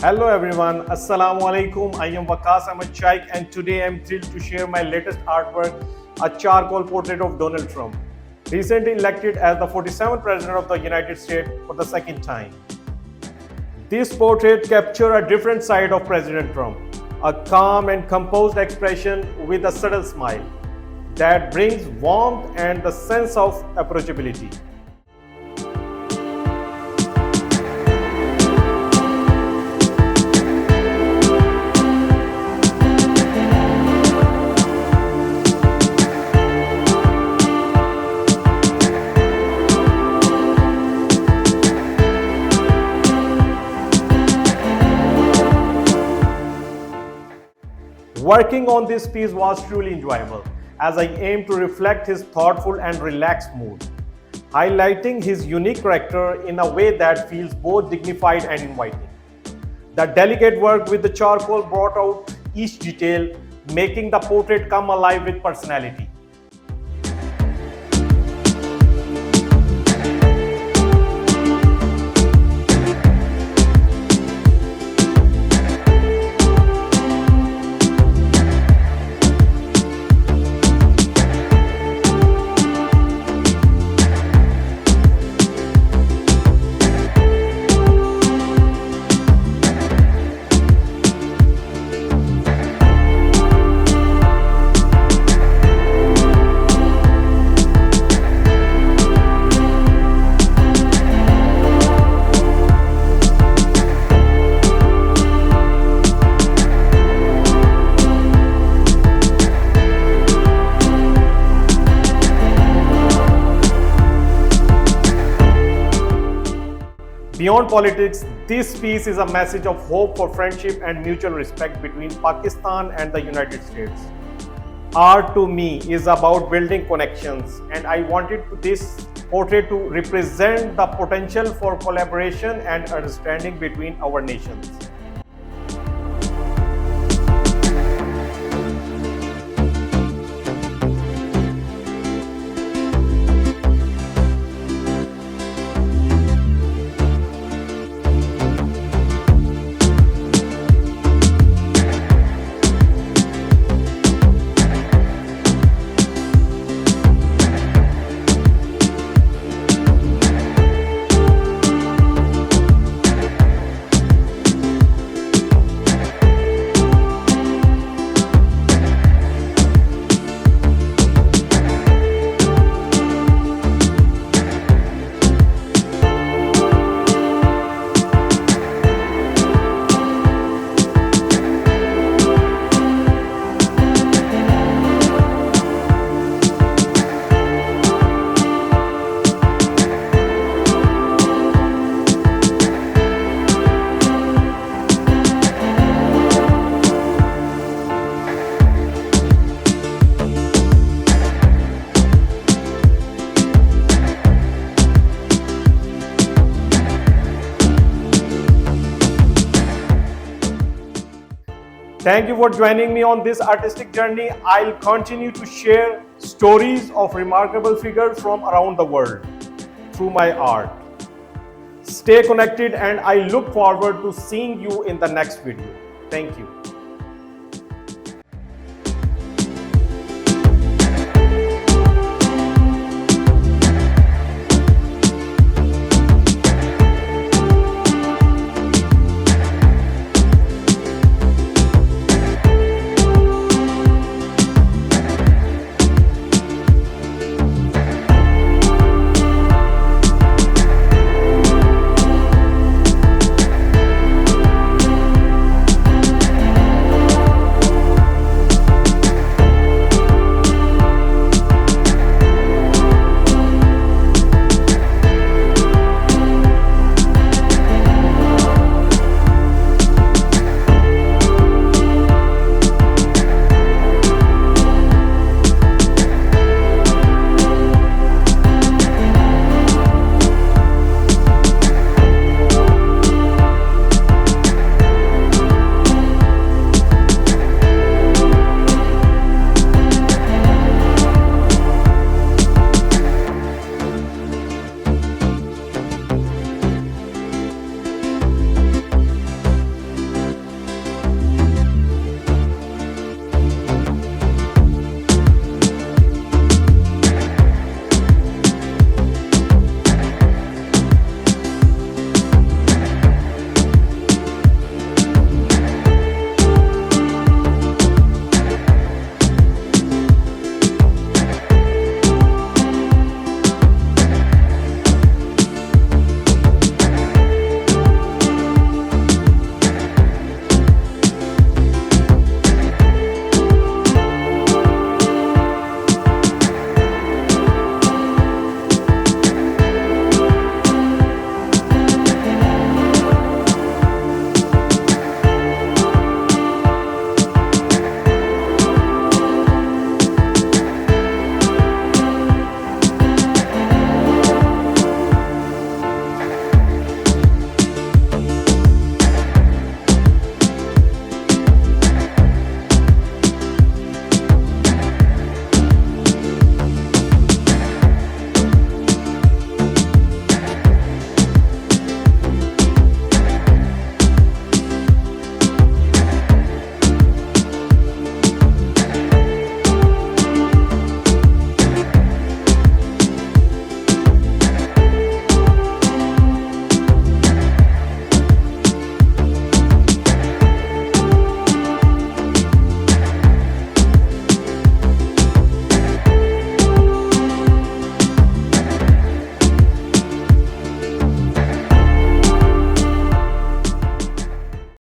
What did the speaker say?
Hello everyone, Assalamu alaikum. I am Waqas Ahmed Shaiq and today I am thrilled to share my latest artwork, a charcoal portrait of Donald Trump, recently elected as the 47th President of the United States for the second time. This portrait captures a different side of President Trump, a calm and composed expression with a subtle smile that brings warmth and the sense of approachability. Working on this piece was truly enjoyable as I aimed to reflect his thoughtful and relaxed mood, highlighting his unique character in a way that feels both dignified and inviting. The delicate work with the charcoal brought out each detail, making the portrait come alive with personality. Beyond politics, this piece is a message of hope for friendship and mutual respect between Pakistan and the United States. Art to me is about building connections, and I wanted this portrait to represent the potential for collaboration and understanding between our nations. Thank you for joining me on this artistic journey. I'll continue to share stories of remarkable figures from around the world through my art. Stay connected and I look forward to seeing you in the next video. Thank you.